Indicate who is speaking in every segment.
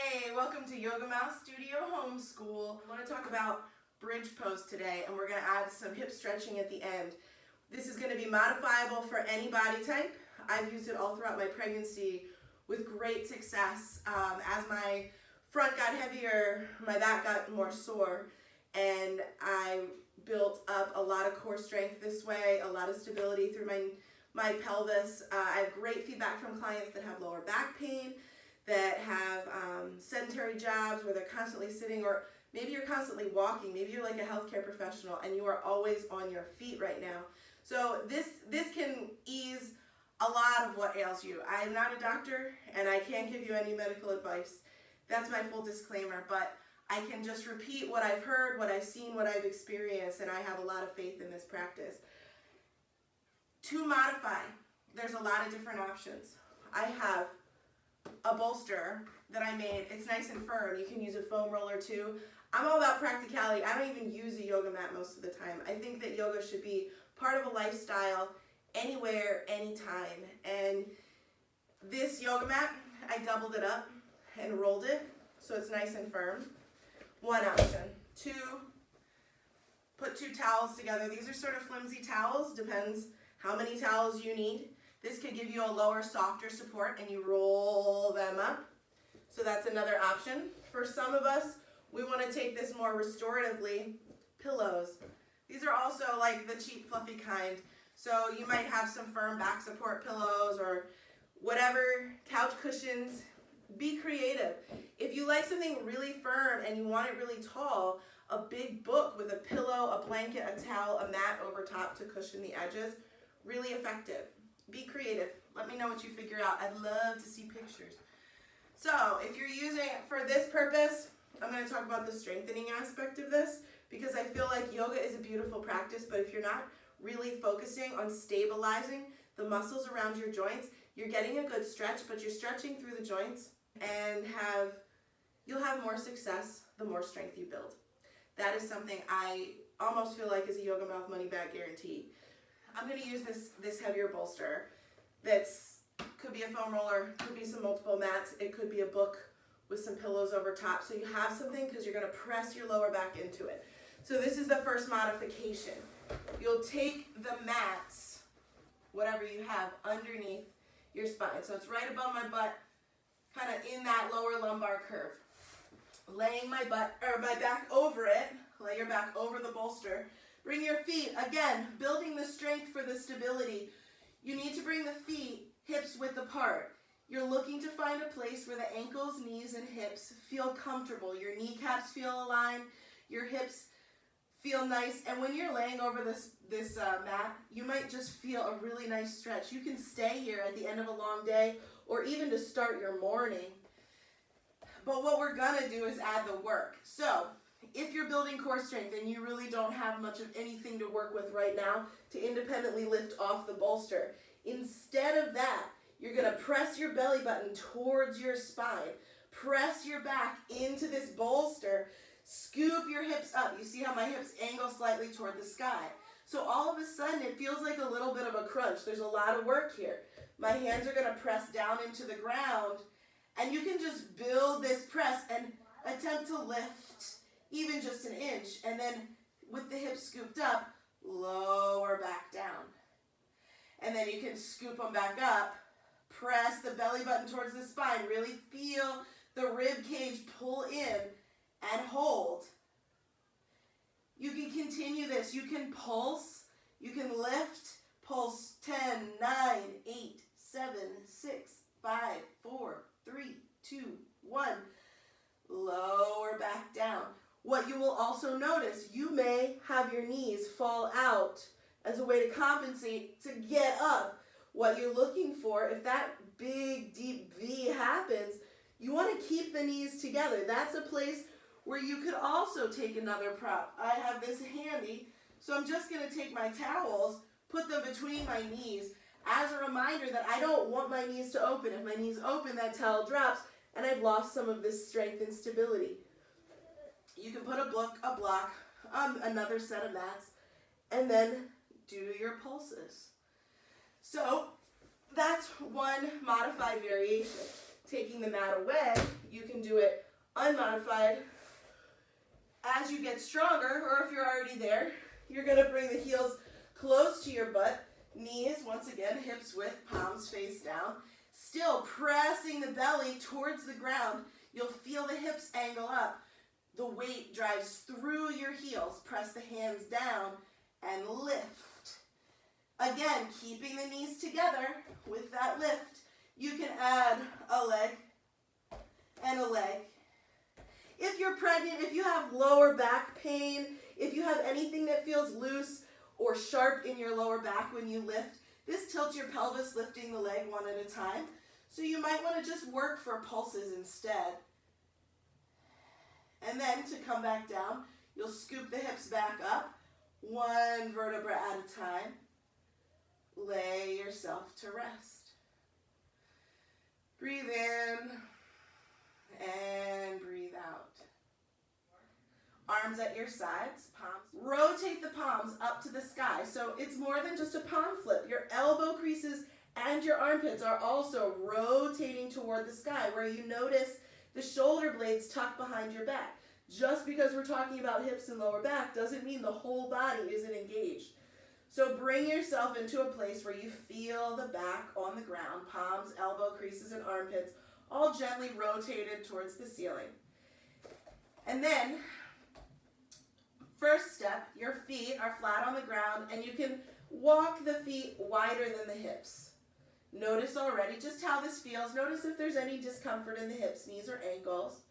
Speaker 1: Hey, welcome to Yoga Mouse Studio Homeschool. I want to talk about bridge pose today, and we're going to add some hip stretching at the end. This is going to be modifiable for any body type. I've used it all throughout my pregnancy with great success. As my front got heavier, my back got more sore, and I built up a lot of core strength this way, a lot of stability through my pelvis. I have great feedback from clients that have lower back pain, that have sedentary jobs where they're constantly sitting, or maybe you're constantly walking. Maybe you're like a healthcare professional and you are always on your feet right now. So this can ease a lot of what ails you. I am not a doctor and I can't give you any medical advice. That's my full disclaimer, but I can just repeat what I've heard, what I've seen, what I've experienced, and I have a lot of faith in this practice. To modify, there's a lot of different options. I have a bolster that I made. It's nice and firm. You can use a foam roller too. I'm all about practicality. I don't even use a yoga mat most of the time. I think that yoga should be part of a lifestyle, anywhere, anytime. And this yoga mat, I doubled it up and rolled it so it's nice and firm. One option. Two, put two towels together. These are sort of flimsy towels, depends how many towels you need. This could give you a lower, softer support, and you roll them up. So that's another option. For some of us, we want to take this more restoratively. Pillows. These are also like the cheap, fluffy kind. So you might have some firm back support pillows or whatever, couch cushions. Be creative. If you like something really firm and you want it really tall, a big book with a pillow, a blanket, a towel, a mat over top to cushion the edges, really effective. Be creative. Let me know what you figure out. I'd love to see pictures. So if you're using it for this purpose, I'm going to talk about the strengthening aspect of this, because I feel like yoga is a beautiful practice, but if you're not really focusing on stabilizing the muscles around your joints, you're getting a good stretch, but you're stretching through the joints, and you'll have more success the more strength you build. That is something I almost feel like is a Yoga Mouth money back guarantee. I'm going to use this heavier bolster. Could be a foam roller, could be some multiple mats, it could be a book with some pillows over top. So you have something because you're going to press your lower back into it. So this is the first modification. You'll take the mats, whatever you have, underneath your spine. So it's right above my butt, kind of in that lower lumbar curve. Laying my back over it, lay your back over the bolster. Bring your feet, again, building the strength for the stability. You need to bring the feet hips width apart. You're looking to find a place where the ankles, knees, and hips feel comfortable. Your kneecaps feel aligned, your hips feel nice, and when you're laying over this mat, you might just feel a really nice stretch. You can stay here at the end of a long day, or even to start your morning. But what we're gonna do is add the work. So, if you're building core strength and you really don't have much of anything to work with right now to independently lift off the bolster, instead of that, you're going to press your belly button towards your spine. Press your back into this bolster. Scoop your hips up. You see how my hips angle slightly toward the sky. So all of a sudden, it feels like a little bit of a crunch. There's a lot of work here. My hands are going to press down into the ground, and you can just build this press and attempt to lift even just an inch, and then with the hips scooped up, lower back down. And then you can scoop them back up, press the belly button towards the spine, really feel the rib cage pull in and hold. You can continue this. You can pulse, you can lift, pulse 10, 9, 8, 7, 6, 5, 4, 3, 2, 1. Lower back down. What you will also notice, you may have your knees fall out as a way to compensate to get up. What you're looking for, if that big, deep V happens, you want to keep the knees together. That's a place where you could also take another prop. I have this handy, so I'm just going to take my towels, put them between my knees, as a reminder that I don't want my knees to open. If my knees open, that towel drops, and I've lost some of this strength and stability. You can put a block, another set of mats, and then do your pulses. So that's one modified variation. taking the mat away, you can do it unmodified. As you get stronger, or if you're already there, you're going to bring the heels close to your butt, knees, once again, hips width, palms face down. Still pressing the belly towards the ground. You'll feel the hips angle up. The weight drives through your heels. Press the hands down and lift. Again, keeping the knees together with that lift. You can add a leg and a leg. If you're pregnant, if you have lower back pain, if you have anything that feels loose or sharp in your lower back when you lift, this tilts your pelvis, lifting the leg one at a time. So you might want to just work for pulses instead. And then to come back down, you'll scoop the hips back up, one vertebra at a time. Lay yourself to rest. Breathe in and breathe out. Arms at your sides, palms. Rotate the palms up to the sky. So it's more than just a palm flip. Your elbow creases and your armpits are also rotating toward the sky, where you notice the shoulder blades tuck behind your back. Just because we're talking about hips and lower back doesn't mean the whole body isn't engaged. So bring yourself into a place where you feel the back on the ground, palms, elbow creases, and armpits, all gently rotated towards the ceiling. And then, first step, your feet are flat on the ground, and you can walk the feet wider than the hips. Notice already just how this feels. Notice if there's any discomfort in the hips, knees, or ankles.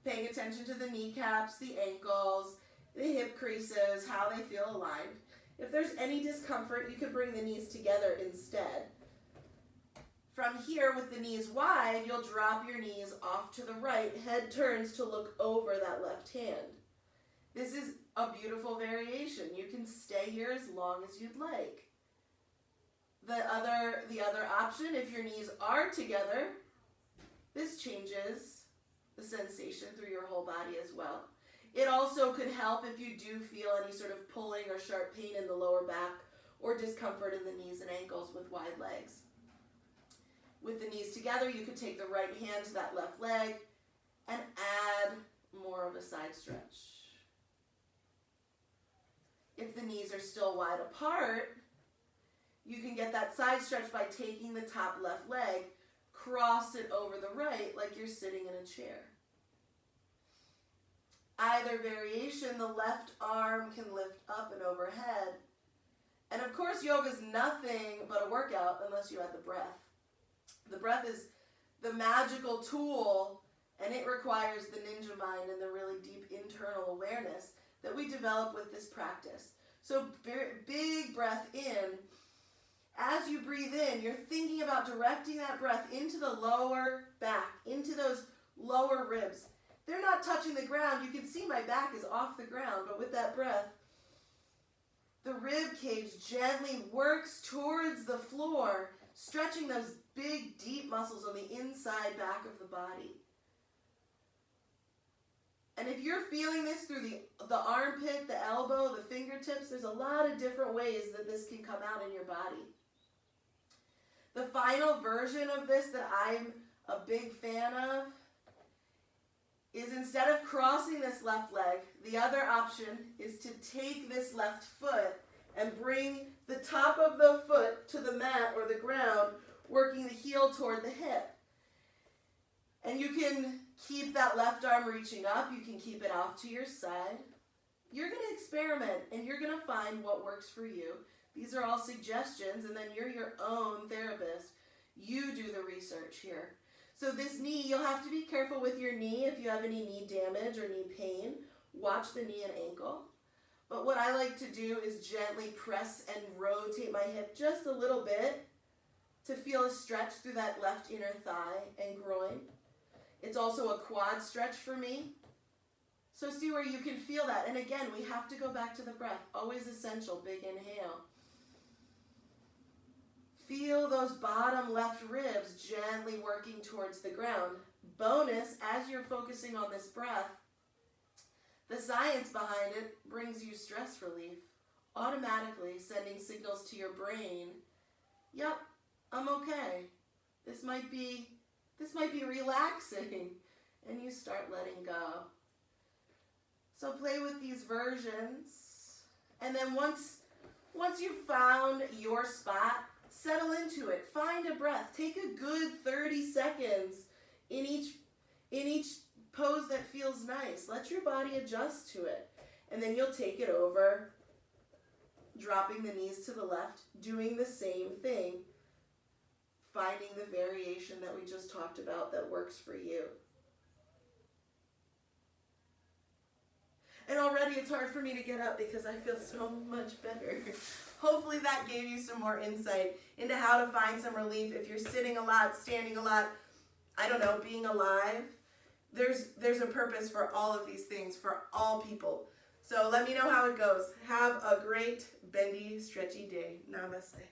Speaker 1: Paying attention to the kneecaps, the ankles, the hip creases, how they feel aligned. If there's any discomfort, you could bring the knees together instead. From here, with the knees wide, you'll drop your knees off to the right. Head turns to look over that left hand. This is a beautiful variation. You can stay here as long as you'd like. The other option, if your knees are together, this changes the sensation through your whole body as well. It also could help if you do feel any sort of pulling or sharp pain in the lower back or discomfort in the knees and ankles with wide legs. With the knees together, you could take the right hand to that left leg and add more of a side stretch. If the knees are still wide apart, you can get that side stretch by taking the top left leg, cross it over the right like you're sitting in a chair. Either variation, the left arm can lift up and overhead. And of course, yoga is nothing but a workout unless you add the breath. The breath is the magical tool, and it requires the ninja mind and the really deep internal awareness that we develop with this practice. So big breath in. As you breathe in, you're thinking about directing that breath into the lower back, into those lower ribs. They're not touching the ground. You can see my back is off the ground, but with that breath, the rib cage gently works towards the floor, stretching those big, deep muscles on the inside back of the body. And if you're feeling this through the armpit, the elbow, the fingertips, there's a lot of different ways that this can come out in your body. The final version of this that I'm a big fan of is, instead of crossing this left leg, the other option is to take this left foot and bring the top of the foot to the mat or the ground, working the heel toward the hip. And you can keep that left arm reaching up. You can keep it off to your side. You're going to experiment, and you're going to find what works for you. These are all suggestions, and then you're your own therapist. You do the research here. So this knee, you'll have to be careful with your knee if you have any knee damage or knee pain. Watch the knee and ankle. But what I like to do is gently press and rotate my hip just a little bit to feel a stretch through that left inner thigh and groin. It's also a quad stretch for me. So see where you can feel that. And again, we have to go back to the breath. Always essential. Big inhale. Feel those bottom left ribs gently working towards the ground. Bonus, as you're focusing on this breath, the science behind it brings you stress relief, automatically sending signals to your brain. Yep, I'm okay. This might be This might be relaxing, and you start letting go. So play with these versions, and then once you've found your spot, settle into it. Find a breath. Take a good 30 seconds in each pose that feels nice. Let your body adjust to it, and then you'll take it over, dropping the knees to the left, doing the same thing, finding the variation that we just talked about that works for you. And already it's hard for me to get up because I feel so much better. Hopefully that gave you some more insight into how to find some relief if you're sitting a lot, standing a lot, I don't know, being alive. There's a purpose for all of these things for all people. So let me know how it goes. Have a great bendy, stretchy day. Namaste.